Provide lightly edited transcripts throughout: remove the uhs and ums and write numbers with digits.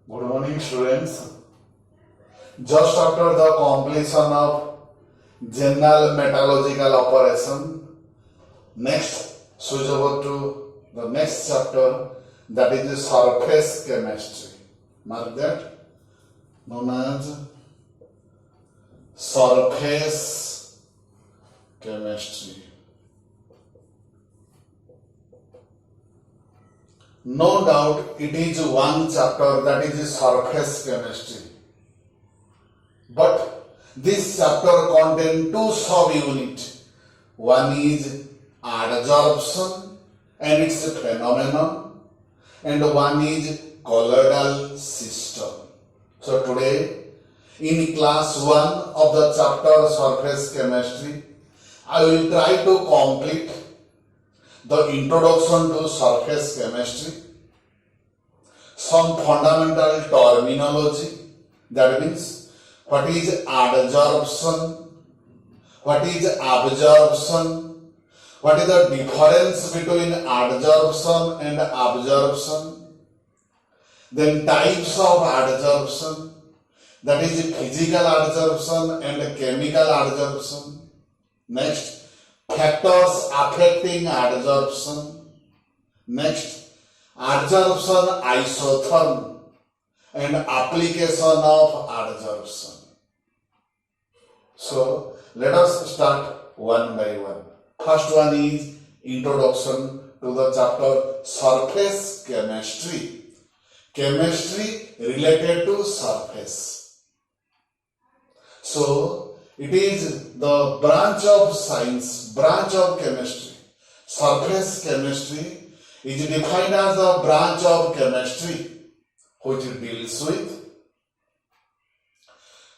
Good morning, students. Just after the completion of general metallurgical operation, next switch over to the next chapter, that is the surface chemistry. Mark that, known as surface chemistry. No doubt it is one chapter, that is the surface chemistry. But this chapter contains two sub-units. One is adsorption and its phenomenon, and one is colloidal system. So today, in class 1 of the chapter surface chemistry, I will try to complete the introduction to surface chemistry, some fundamental terminology, that means what is adsorption, what is absorption, what is the difference between adsorption and absorption, then types of adsorption, that is physical adsorption and chemical adsorption. Next, factors affecting adsorption. Next, adsorption isotherm and application of adsorption. So, let us start one by one. First one is introduction to the chapter surface chemistry. Chemistry related to surface. So, it is the branch of science, branch of chemistry. Surface chemistry is defined as the branch of chemistry which deals with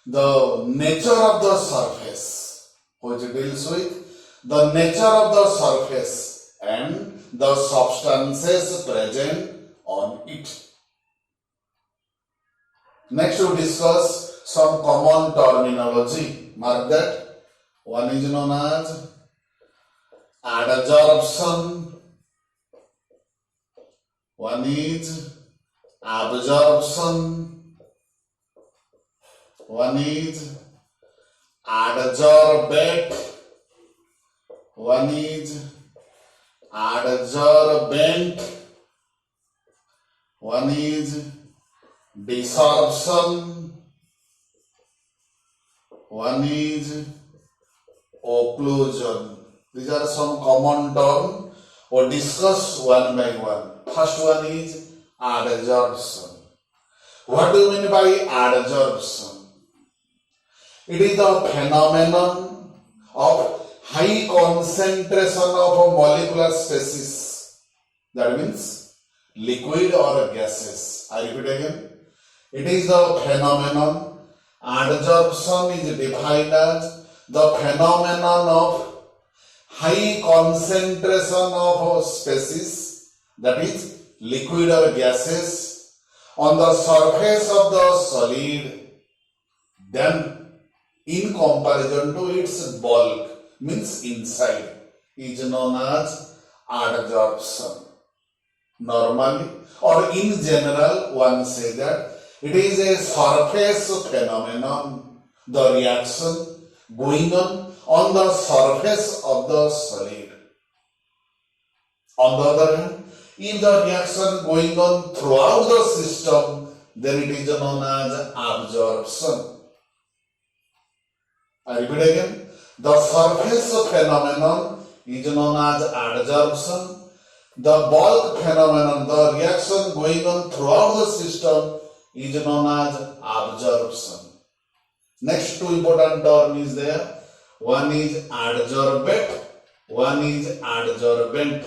the nature of the surface, which deals with the nature of the surface and the substances present on it. Next, we discuss some common terminology. Mark that. One is known as adsorption, one is absorption, one is adsorbate, one is adsorbent, one is desorption, one is occlusion. These are some common terms or discuss one by one. First one is adsorption. What do you mean by adsorption? It is the phenomenon of high concentration of molecular species. That means liquid or gases. I repeat again. It is the phenomenon. Adsorption is defined as the phenomenon of high concentration of species, that is liquid or gases, on the surface of the solid, then in comparison to its bulk, means inside, is known as adsorption. Normally or in general, one say that it is a surface phenomenon, the reaction going on the surface of the solid. On the other hand, if the reaction going on throughout the system, then it is known as absorption. I repeat again, the surface phenomenon is known as adsorption. The bulk phenomenon, the reaction going on throughout the system, is known as absorption. Next two important term is there. One is adsorbate, one is adsorbent.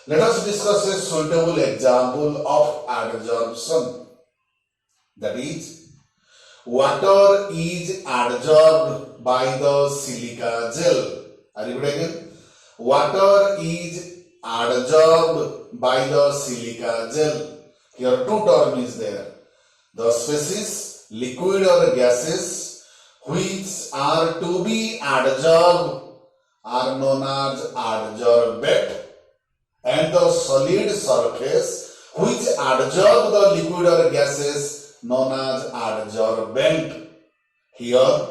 Let us discuss a suitable example of adsorption. That is, water is adsorbed by the silica gel. I repeat again. Water is adsorbed by the silica gel. Here two terms is there. The species, liquid or gases, which are to be adsorbed are known as adsorbate, and the solid surface which adsorb the liquid or gases known as adsorbent. Here,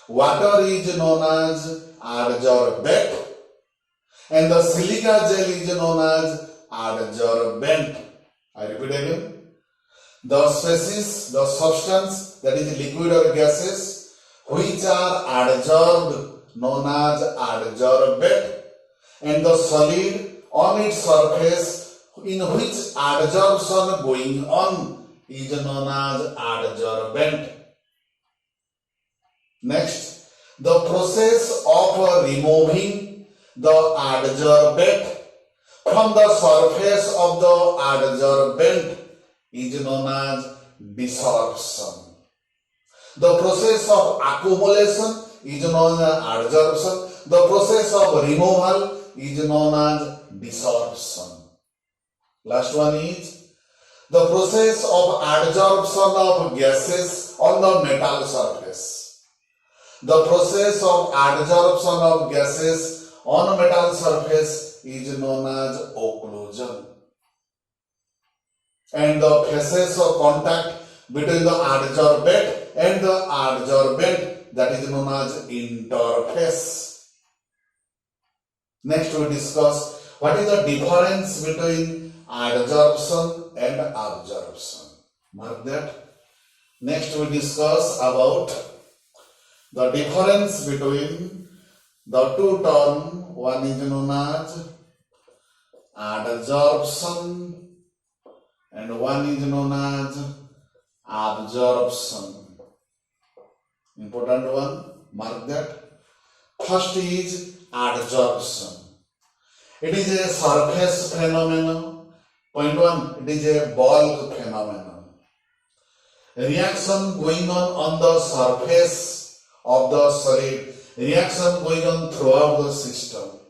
water is known as adsorbate and the silica gel is known as adsorbent. I repeat again. The species, the substance that is liquid or gases which are adsorbed known as adsorbate and the solid on its surface in which adsorption going on is known as adsorbent. Next, the process of removing the adsorbate from the surface of the adsorbent is known as desorption. The process of accumulation is known as adsorption. The process of removal is known as desorption. Last one is the process of adsorption of gases on the metal surface. The process of adsorption of gases on a metal surface is known as occlusion. And the phases of contact between the adsorbate and the adsorbent, that is known as interface. Next we discuss what is the difference between adsorption and absorption. Mark that. Next we discuss about the difference between the two terms. One is known as adsorption and one is known as absorption. Important one, mark that. First is adsorption. It is a surface phenomenon. Point one, it is a bulk phenomenon. Reaction going on the surface of the solid, reaction going on throughout the system.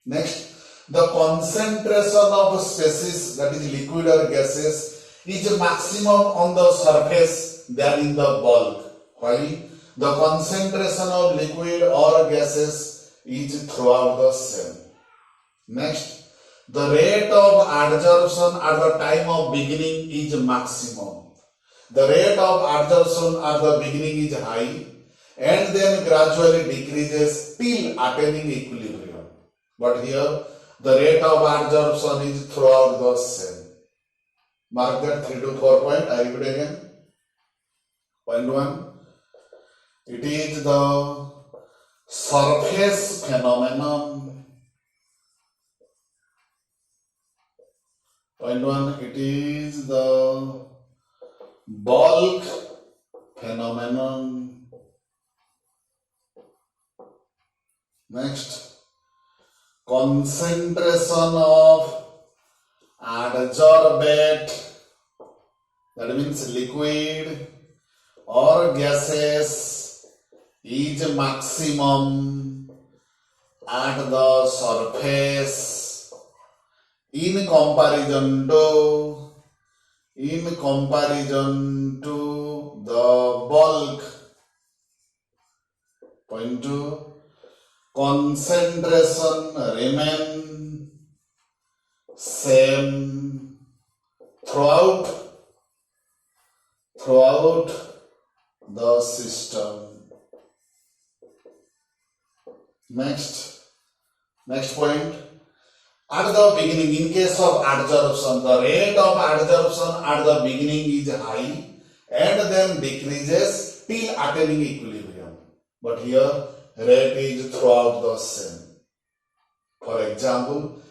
Next, the concentration of species, that is liquid or gases, is maximum on the surface than in the bulk, while the concentration of liquid or gases is throughout the same. Next, the rate of adsorption at the time of beginning is maximum. The rate of adsorption at the beginning is high and then gradually decreases till attaining equilibrium. But here, the rate of adsorption is throughout the same. Mark that 3 to 4 point. I repeat again. Point 1. It is the surface phenomenon. Point 1. It is the bulk phenomenon. Next. Concentration of adsorbate, that means liquid or gases, is maximum at the surface in comparison to the bulk. Point 2. Concentration remain same throughout the system. Next point. At the beginning, in case of adsorption, the rate of adsorption at the beginning is high and then decreases till attaining equilibrium. But here, rate is throughout the same. For example,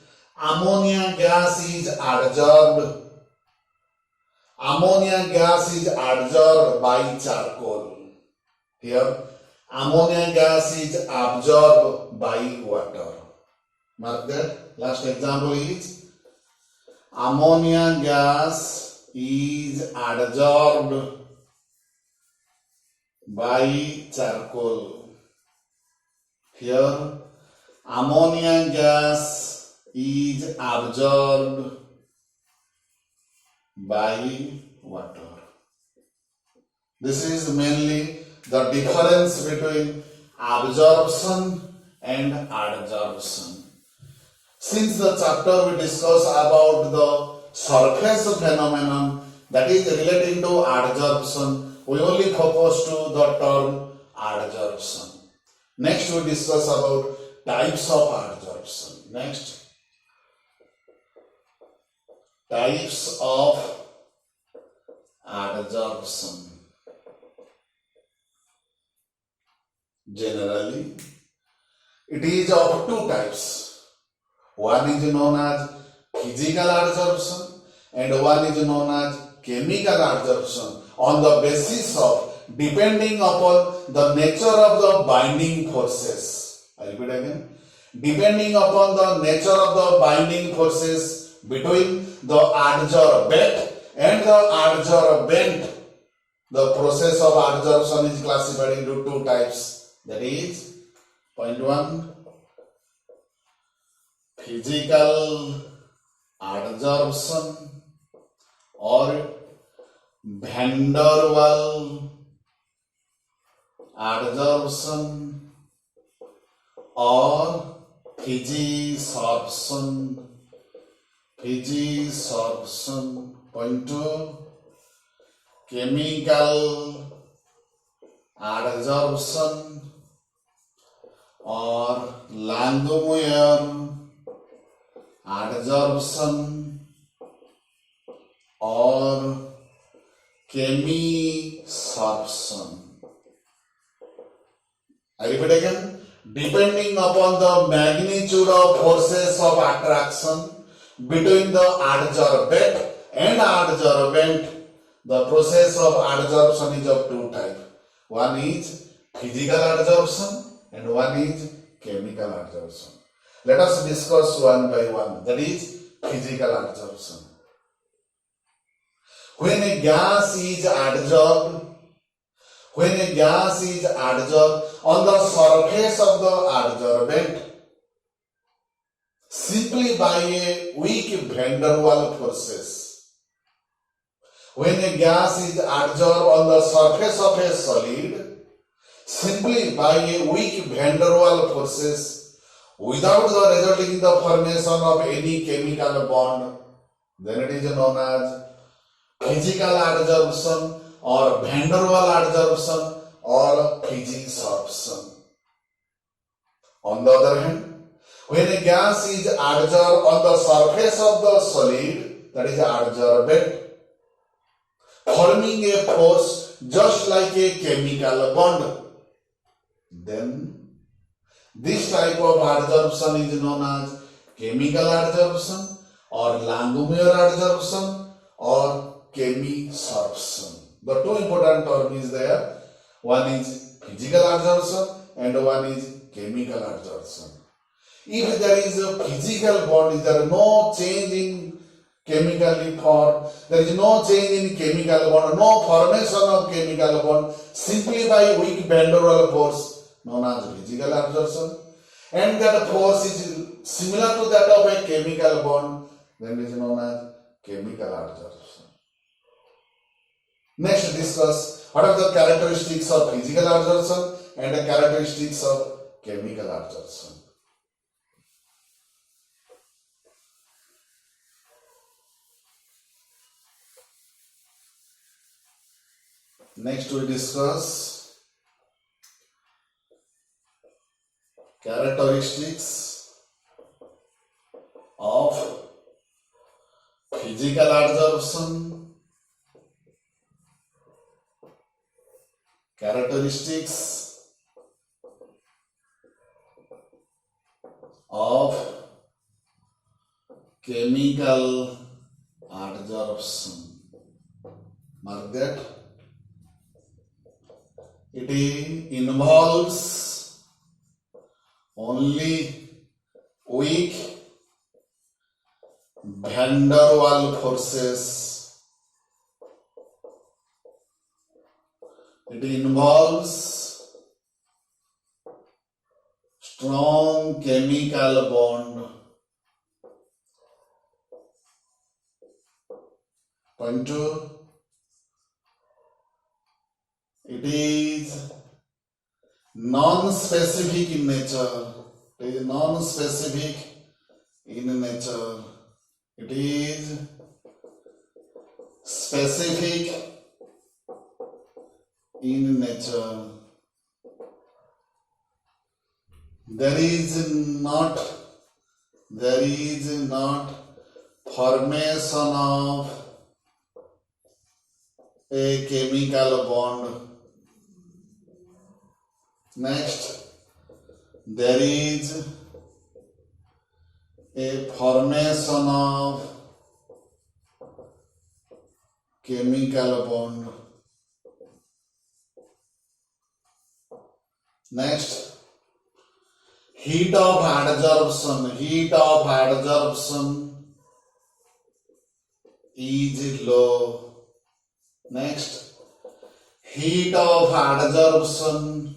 ammonia gas is adsorbed. Ammonia gas is adsorbed by charcoal. Here, ammonia gas is absorbed by water. Mark that. Last example is ammonia gas is adsorbed by charcoal. Here, ammonia gas is absorbed by water. This is mainly the difference between absorption and adsorption. Since the chapter we discuss about the surface phenomenon that is relating to adsorption, we only focus to the term adsorption. Next we discuss about types of adsorption. Next, types of adsorption. Generally, it is of two types. One is known as physical adsorption and one is known as chemical adsorption on the basis of depending upon the nature of the binding forces. I repeat again. Depending upon the nature of the binding forces between the adsorbate and the adsorbent, the process of adsorption is classified into two types. That is, point 1, physical adsorption or van der Waal adsorption or physisorption. Point 2, chemical adsorption or Langmuir adsorption or chemisorption. I repeat again. Depending upon the magnitude of forces of attraction between the adsorbate and adsorbent, the process of adsorption is of two types. One is physical adsorption and one is chemical adsorption. Let us discuss one by one. That is physical adsorption. When a gas is adsorbed on the surface of the adsorbent simply by a weak van der Waal forces. When a gas is adsorbed on the surface of a solid simply by a weak van der Waal forces without the resulting in the formation of any chemical bond, then it is known as physical adsorption or van der Waal adsorption or physisorption. On the other hand, when a gas is adsorbed on the surface of the solid, that is adsorbate, forming a force just like a chemical bond, then this type of adsorption is known as chemical adsorption or Langmuir adsorption or chemisorption. The two important terms is there. One is physical adsorption and one is chemical adsorption. If there is a physical bond, there is no change in chemically form, there is no change in chemical bond, no formation of chemical bond, simply by weak van der Waal force known as physical adsorption, and that force is similar to that of a chemical bond, then it is known as chemical adsorption. Next, discuss what are the characteristics of physical adsorption and the characteristics of chemical adsorption. Next, we discuss characteristics of physical adsorption, characteristics of chemical adsorption. Mark that. It involves only weak van der Waal forces. It involves strong chemical bond. Point 2. It is non-specific in nature. It is non-specific in nature. It is specific in nature. There is not formation of a chemical bond. Next, there is a formation of chemical bond. Next, heat of adsorption is low. Next, heat of adsorption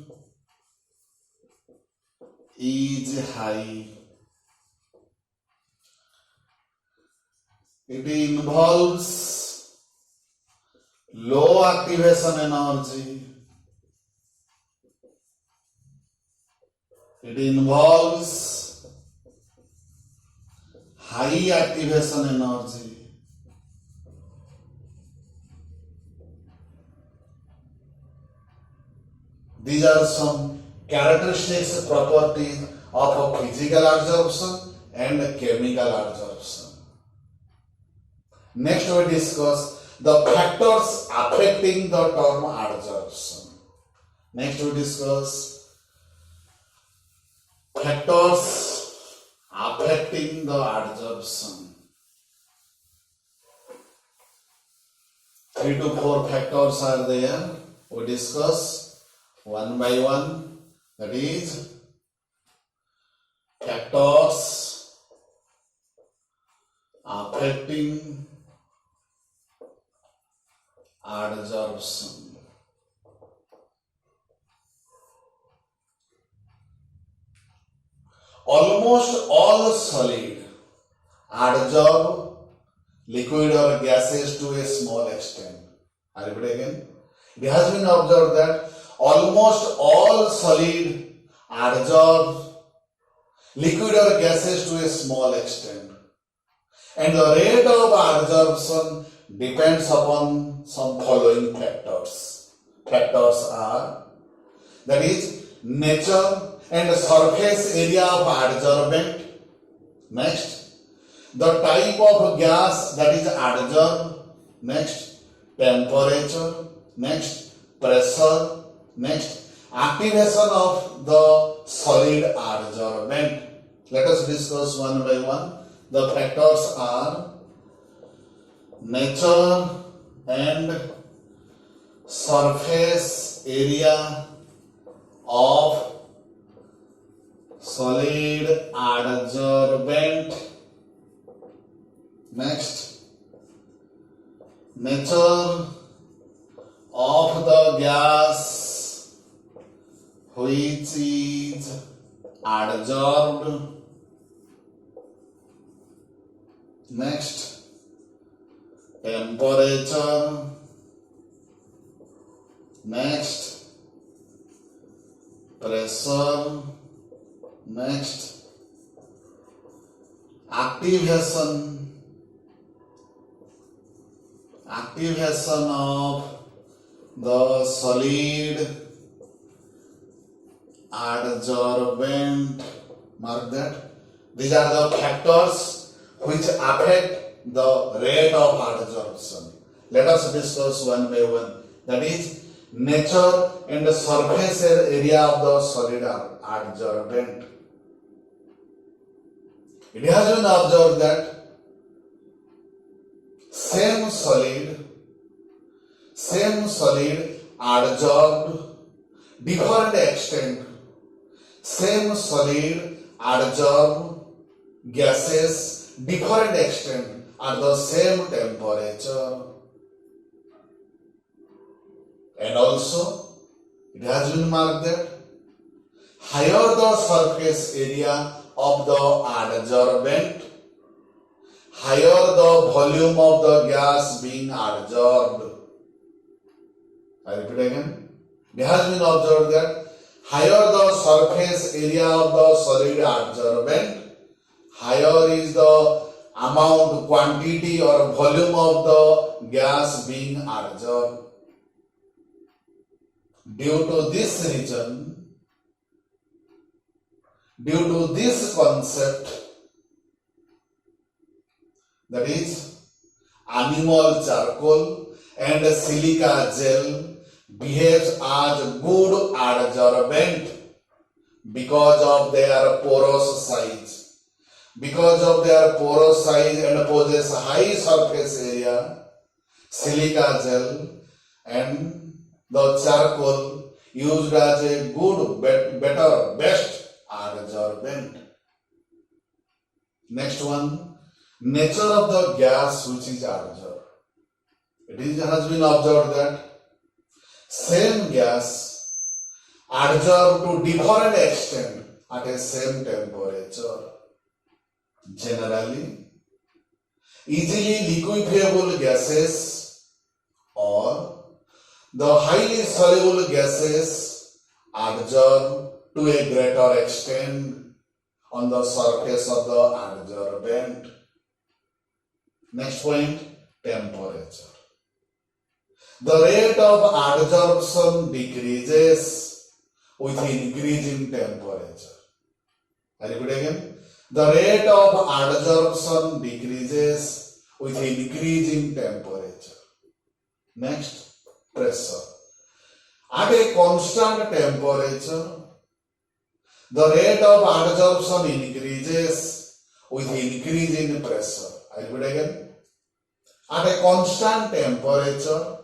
is high. It involves low activation energy. It involves high activation energy. These are some characteristics, properties of a physical absorption and a chemical absorption. Next we discuss the factors affecting the term adsorption. Next we discuss factors affecting the adsorption. 3 to 4 factors are there. We discuss one by one. That is factors affecting adsorption. Almost all solid adsorb liquid or gases to a small extent. I repeat again. It has been observed that almost all solid adsorb liquid or gases to a small extent. And the rate of adsorption depends upon some following factors. Factors are, that is, nature and surface area of adsorbent. Next, the type of gas that is adsorbed. Next, temperature. Next, pressure. Next, activation of the solid adsorbent. Let us discuss one by one. The factors are nature and surface area of solid adsorbent. Next, nature of the gas which is adsorbed. Next, temperature. Next, pressure. Next, activation of the solid adsorbent. Mark that. These are the factors which affect the rate of adsorption. Let us discuss one by one. That is, nature and the surface area of the solid adsorbent. It has been observed that same solid adsorbed different extent. Same solid adsorbed gases different extent at the same temperature. And also, it has been marked that higher the surface area of the adsorbent, higher the volume of the gas being adsorbed. I repeat again. It has been observed that higher the surface area of the solid adsorbent, higher is the amount, quantity or volume of the gas being adsorbed. Due to this reason, due to this concept, that is animal charcoal and silica gel behaves as good adsorbent because of their porous size. Because of their porous size and possess high surface area, silica gel and the charcoal used as a good, better, best adsorbent. Next one, nature of the gas which is adsorbed. Has been observed that same gas adsorbed to different extent at a same temperature. Generally, easily liquefiable gases or the highly soluble gases adsorb to a greater extent on the surface of the adsorbent. Next point, temperature. The rate of adsorption decreases with increase in temperature. I repeat again. The rate of adsorption decreases with increase in temperature. Next, pressure. At a constant temperature, the rate of adsorption increases with increase in pressure. I repeat again. At a constant temperature,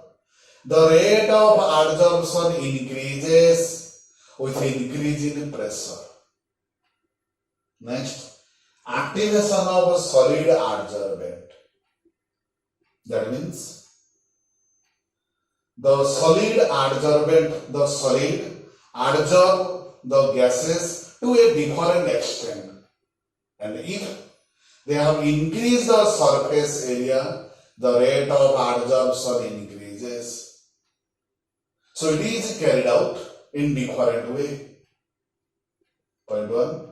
the rate of adsorption increases with increase in pressure. Next, activation of a solid adsorbent. That means the solid adsorb the gases to a different extent, and if they have increased the surface area, the rate of adsorption increases. So it is carried out in different way. Point 1.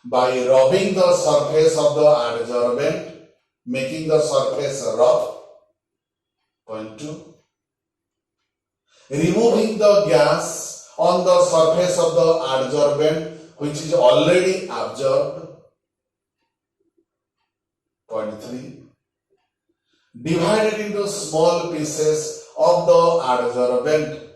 By rubbing the surface of the adsorbent, making the surface rough. Point 2. Removing the gas on the surface of the adsorbent which is already absorbed. Point 3. Divide it into small pieces of the adsorbent,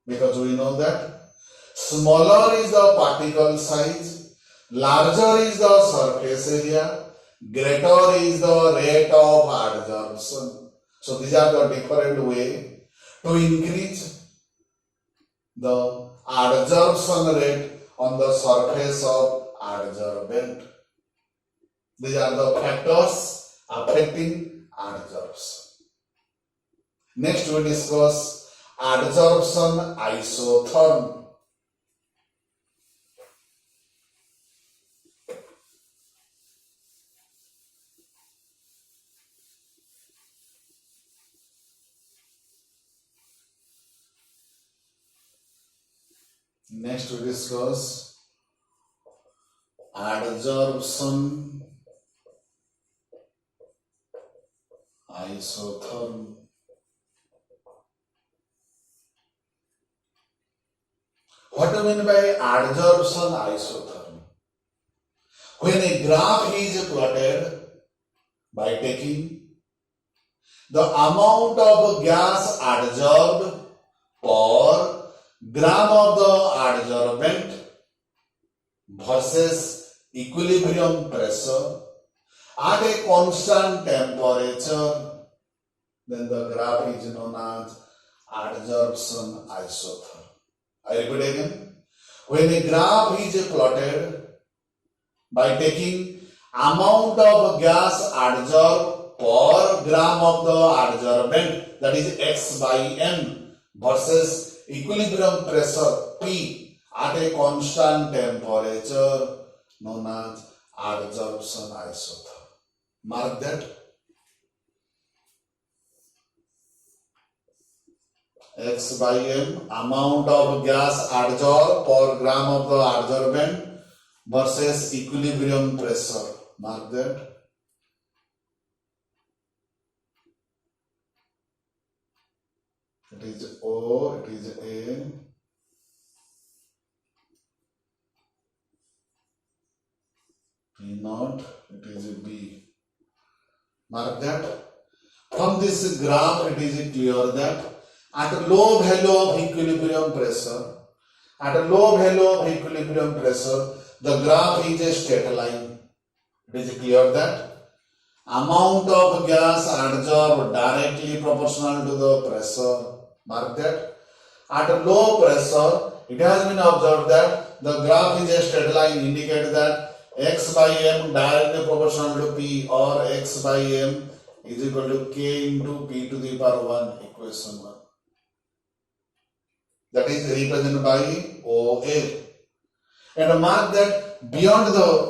because we know that smaller is the particle size, larger is the surface area, greater is the rate of adsorption. So these are the different way to increase the adsorption rate on the surface of adsorbent. These are the factors affecting adsorption. Next we discuss adsorption isotherm. Next we discuss adsorption isotherm. What do you mean by adsorption isotherm? When a graph is plotted by taking the amount of gas adsorbed per gram of the adsorbent versus equilibrium pressure at a constant temperature, then the graph is known as adsorption isotherm. I repeat again. When a graph is plotted by taking amount of gas adsorbed per gram of the adsorbent, that is X by M, versus equilibrium pressure P at a constant temperature, known as adsorption isotherm. Mark that. X by M, amount of gas adsorbed per gram of the adsorbent versus equilibrium pressure. Mark that. it is O, it is A, P naught, it is B. Mark that. From this graph, it is clear that at a low value of equilibrium pressure, the graph is a straight line. It is clear that amount of gas adsorbed directly proportional to the pressure. Mark that. At a low pressure, it has been observed that the graph is a straight line, indicate that x by m directly proportional to P, or x by m is equal to K into P to the power 1, equation 1. That is represented by OA. And mark that beyond the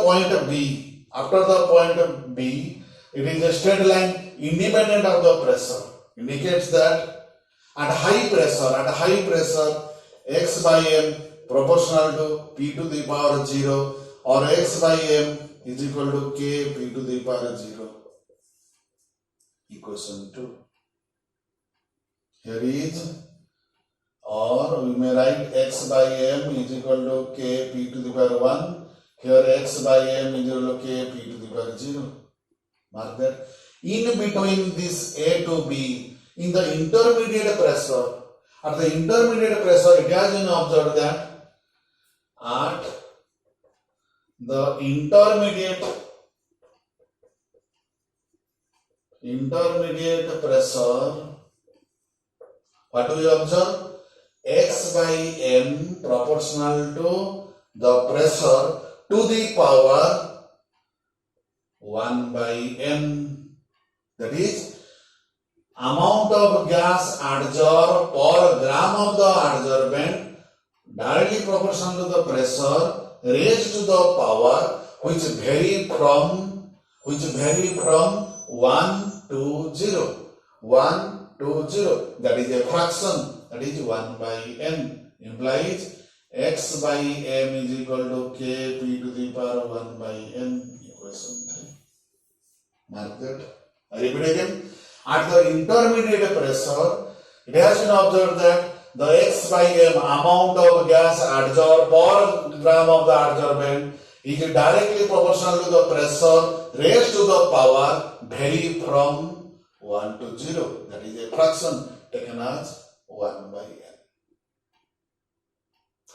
point B, after the point B, it is a straight line independent of the pressure. Indicates that at high pressure, x by m proportional to P to the power 0, or x by m is equal to K P to the power 0. Equation 2. Here is, or we may write x by m is equal to K P to the power 1. Here x by m is equal to K P to the power 0. Mark that. In between this A to B, in the intermediate pressure, at the intermediate pressure, it has been observed that at the intermediate pressure, what do we observe? X by m proportional to the pressure to the power 1 by n. That is, amount of gas adsorbed per gram of the adsorbent directly proportional to the pressure raised to the power which vary from 1 to 0. 1 to 0. That is a fraction. That is 1 by n. Implies x by m is equal to K P to the power 1 by n. Equation 3. Mark that. I repeat again. At the intermediate pressure, it has been observed that the x by m amount of gas adsorbed per gram of the adsorbent is directly proportional to the pressure raised to the power vary from 1 to 0. That is a fraction taken as 1 by n.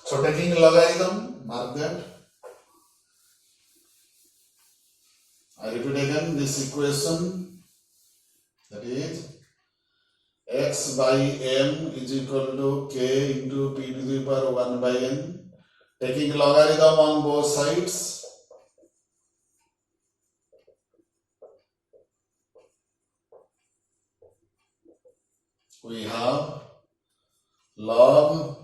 So taking logarithm, mark that. I repeat again this equation. That is, x by m is equal to K into P to the power 1 by n. Taking logarithm on both sides. We have log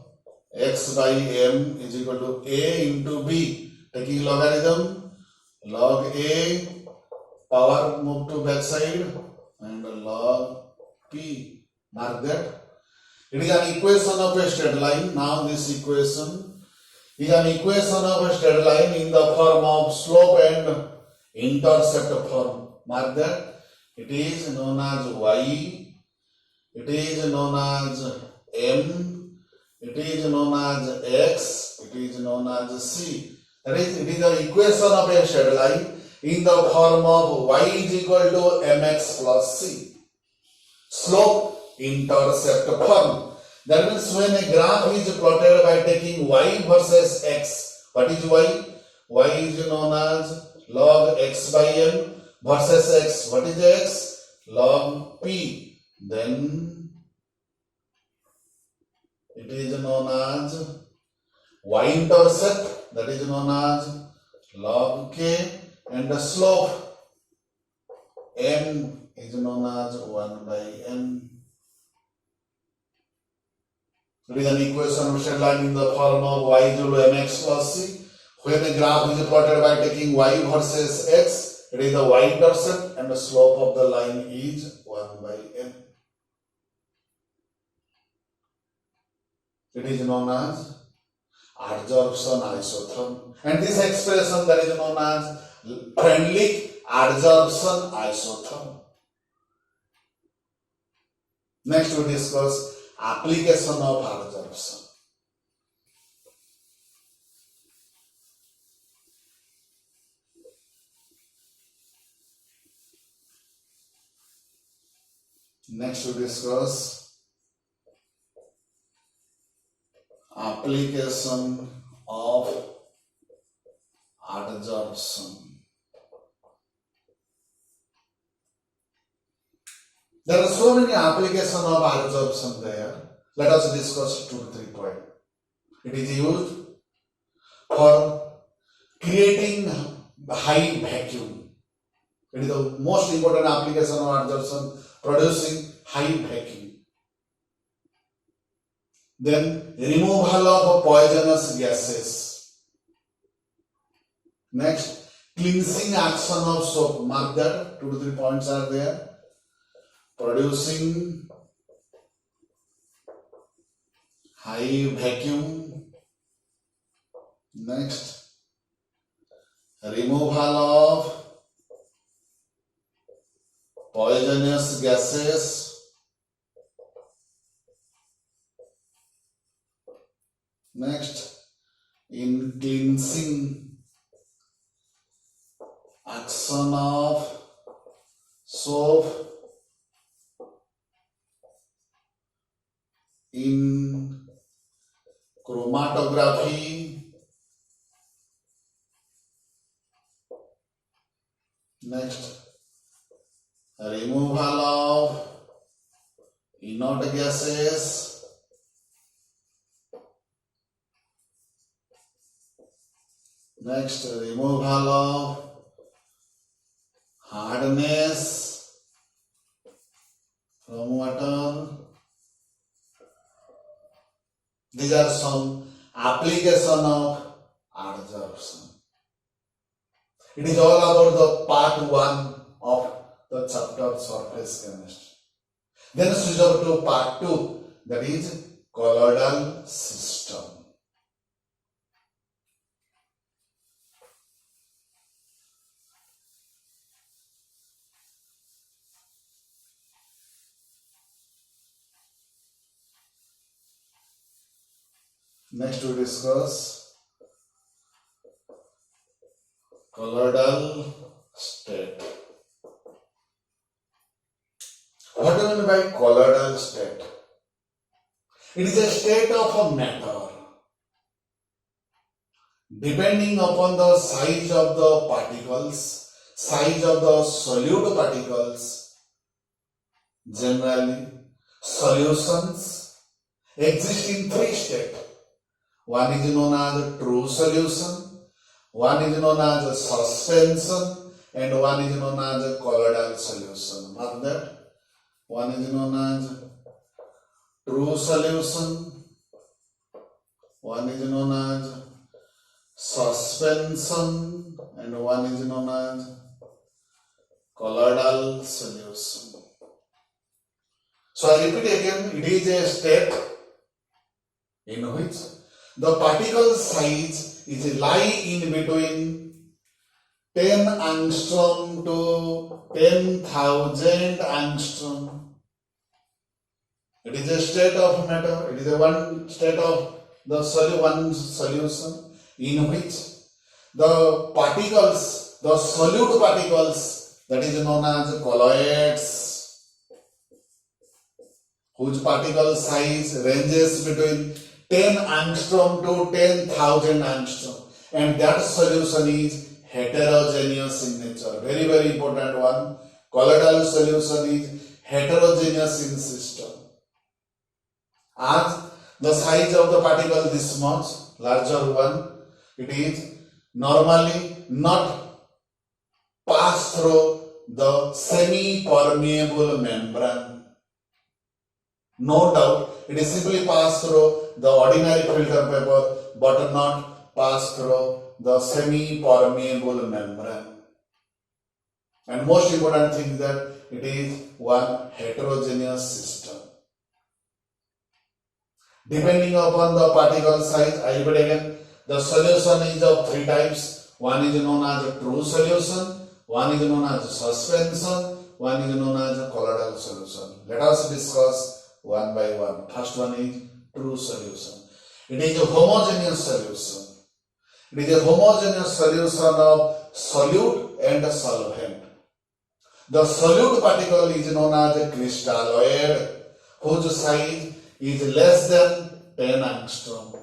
x by m is equal to a into b. Taking logarithm, log a, power move to back side, and log p. Mark that. It is an equation of a straight line. Now this equation is an equation of a straight line in the form of slope and intercept form. Mark that. It is known as y, it is known as m, it is known as x, it is known as c. That is, it is an equation of a straight line in the form of y is equal to mx plus c. Slope intercept form. That means when a graph is plotted by taking y versus x, what is y? Y is known as log x by m versus x. What is x? Log p. Then it is known as y intercept, that is known as log k, and the slope m is known as 1 by n. It is an equation of straight line in the form of y is equal to mx plus c. When the graph is plotted by taking y versus x, it is the y intercept and the slope of the line is 1 by n. It is known as adsorption isotherm. And this expression that is known as Freundlich adsorption isotherm. Next we discuss application of adsorption. Next we discuss application of adsorption. There are so many applications of adsorption there. Let us discuss 2 to 3 points. It is used for creating high vacuum. It is the most important application of adsorption, producing high vacuum. Then removal of poisonous gases. Next, cleansing action of soap. Mark that 2 to 3 points are there. Producing high vacuum. Next, removal of poisonous gases. Next, in cleansing action of soap. In chromatography. Next, removal of inert gases. Next, removal of hardness from water. These are some application of adsorption. It is all about the part 1 of the chapter surface chemistry. Then switch over to part 2, that is colloidal system. Next we discuss colloidal state. What do you mean by colloidal state? It is a state of a matter. Depending upon the size of the particles, size of the solute particles, generally solutions exist in 3 states. One is known as true solution, one is known as suspension, and one is known as colloidal solution. Mark that. One is known as true solution, one is known as suspension, and one is known as colloidal solution. So I repeat again, it is a state in which the particle size is lie in between 10 angstrom to 10,000 angstrom. It is a state of matter. It is a one state of the one solution in which the particles, the solute particles, that is known as colloids, whose particle size ranges between 10 angstrom to 10,000 angstrom, and that solution is heterogeneous in nature. Very, very important one. Colloidal solution is heterogeneous in system. As the size of the particle this much, larger one, it is normally not pass through the semi-permeable membrane. No doubt, it is simply pass through the ordinary filter paper, but not pass through the semi-permeable membrane. And most important thing is that it is one heterogeneous system. Depending upon the particle size, I repeat again, the solution is of 3 types. One is known as a true solution, one is known as suspension, one is known as a colloidal solution. Let us discuss one by one. First one is true solution. It is a homogeneous solution. It is a homogeneous solution of solute and solvent. The solute particle is known as a crystalloid whose size is less than 10 angstrom.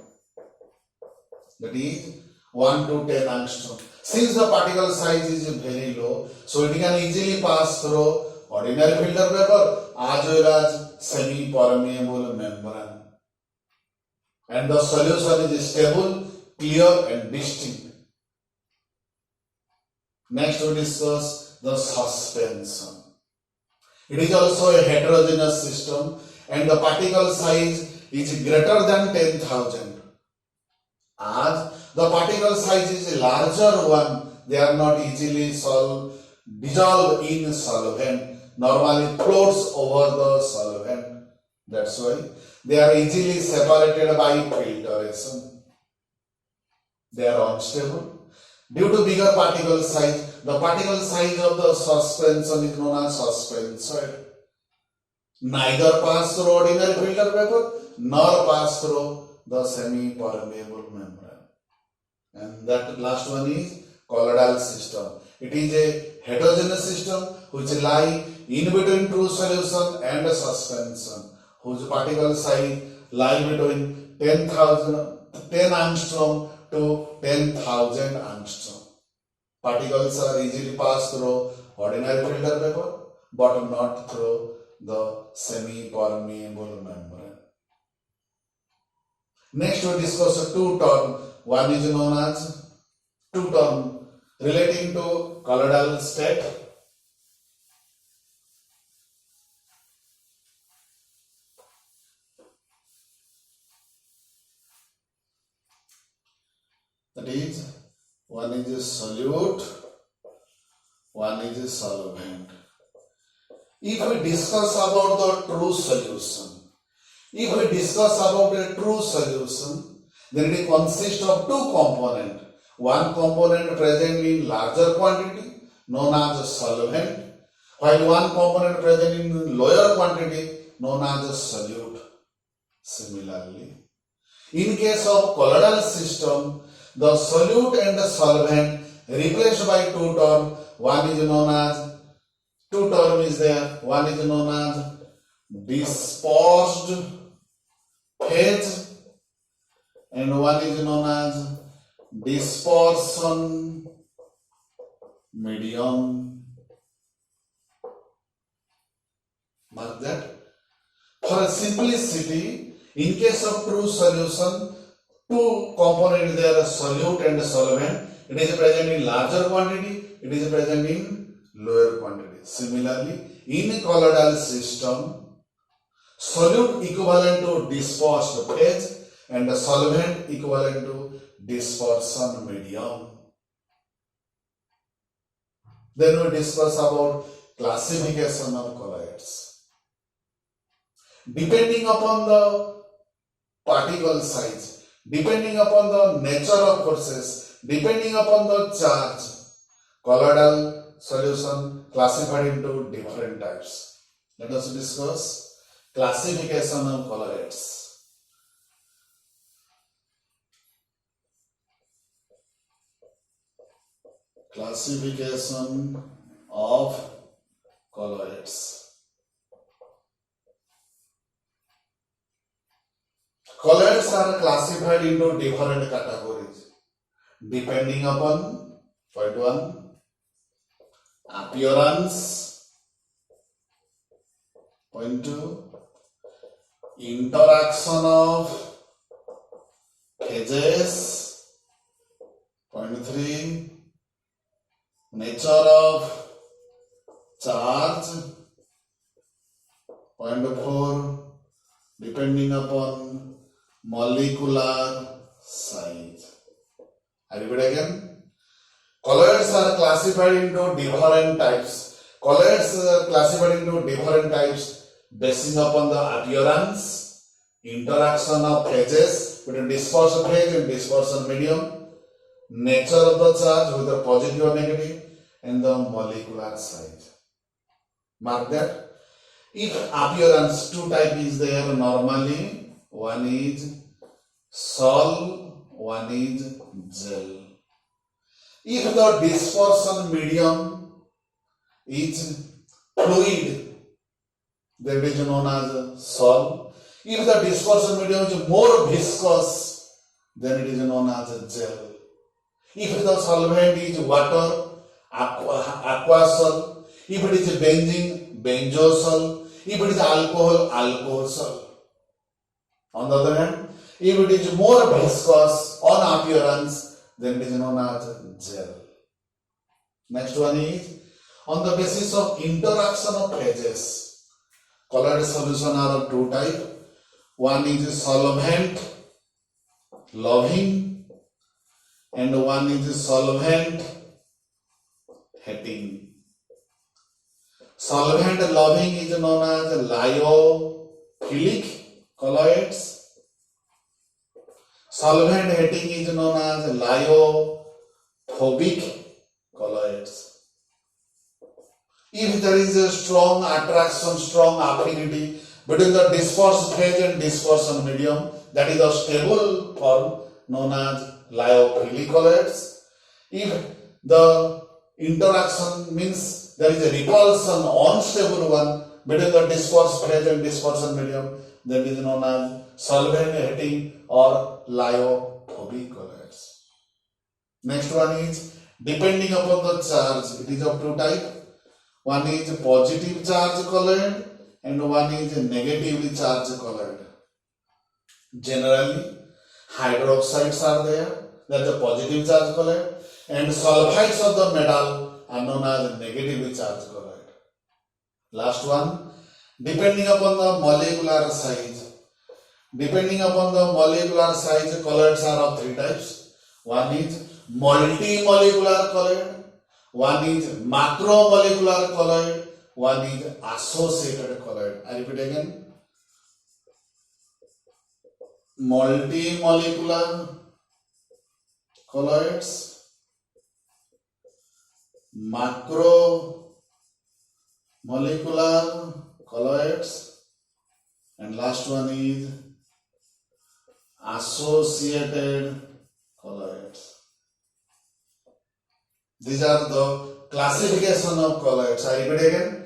That is 1 to 10 angstrom. Since the particle size is very low, so it can easily pass through ordinary filter paper as well as semi-permeable membrane. And the solution is stable, clear and distinct. Next we discuss the suspension. It is also a heterogeneous system and the particle size is greater than 10,000. As the particle size is a larger one, they are not easily dissolved in solvent, normally floats over the solvent. That's why they are easily separated by filtration. They are unstable. Due to bigger particle size, the particle size of the suspension is known as suspensoid. Neither pass through ordinary filter paper nor pass through the semi-permeable membrane. And that last one is colloidal system. It is a heterogeneous system which lie in between true solution and suspension, whose particle size lie between 10 angstrom to 10,000 angstrom. Particles are easily passed through ordinary filter paper but not through the semi-permeable membrane. Next we discuss two terms. One is known as two terms relating to colloidal state. That is, one is a solute, one is a solvent. If we discuss about the true solution, then it consists of two components. One component present in larger quantity known as a solvent, while one component present in lower quantity known as a solute. Similarly, in case of colloidal system, the solute and the solvent replaced by two terms. One is known as dispersed phase and one is known as dispersion medium. Mark that. For simplicity, in case of true solution, two components there are solute and solvent. It is present in larger quantity, it is present in lower quantity. Similarly, in colloidal system, solute equivalent to dispersed phase and the solvent equivalent to dispersion medium. Then we discuss about classification of colloids. Depending upon the particle size, depending upon the nature of forces, depending upon the charge, colloidal solution classified into different types. Let us discuss classification of colloids. Classification of colloids. Colloids are classified into different categories depending upon, point one, appearance, point two, interaction of phases, point three, nature of charge, point four, depending upon molecular size. I repeat again. Colloids are classified into different types. Colloids are classified into different types based upon the appearance, interaction of phases between dispersion phase and dispersion medium, nature of the charge whether positive or negative, and the molecular size. Mark that. If appearance, two type is there normally, one is sol, one is gel. If the dispersion medium is fluid, that is known as sol. If the dispersion medium is more viscous, then it is known as gel. If the solvent is water, aquasol. If it is benzene, benzosol. If it is alcohol, alcohol. On the other hand, if it is more viscous on appearance, then it is known as gel. Next one is on the basis of interaction of phases. Colored solution are of two types. One is solvent loving and one is solvent hating. Solvent loving is known as lyophilic colloids. Solvent hating is known as lyophobic colloids. If there is a strong attraction, strong affinity between the dispersed phase and dispersion medium, that is a stable form known as lyophilic colloids. If the interaction means there is a repulsion, unstable one between the dispersed phase and dispersion medium, that is known as solvent hating or lyophobic colloids. Next one is depending upon the charge, it is of two types. One is positive charge colloid and one is negatively charged colloid. Generally, hydroxides are there, that is a positive charge colloid, and sulfides of the metal are known as negatively charged colloid. Last one, depending upon the molecular size. Depending upon the molecular size, colloids are of three types. One is multimolecular colloid, one is macromolecular colloid, one is associated colloid. I repeat again. Multimolecular colloids, macromolecular colloids, and last one is associated colloids. These are the classification of colloids. I repeat again.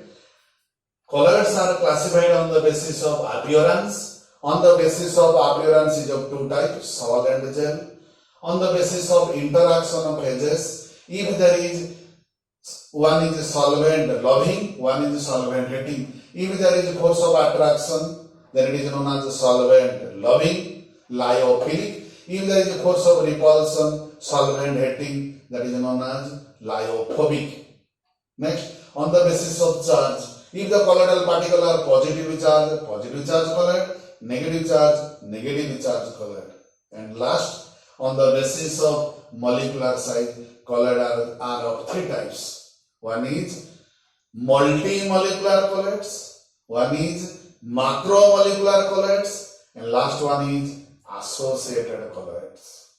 Colloids are classified on the basis of appearance. On the basis of appearance is of two types, sol and gel. On the basis of interaction of phases, if there is one is solvent loving, one is solvent hating. If there is force of attraction, then it is known as solvent loving, lyophilic. If there is force of repulsion, solvent hating, that is known as lyophobic. Next, on the basis of charge, if the colloidal particles are positively charged colloid, negatively charged colloid. And last, on the basis of molecular size, colloids are of three types. One is multimolecular colloids, one is macromolecular colloids, and last one is associated colloids.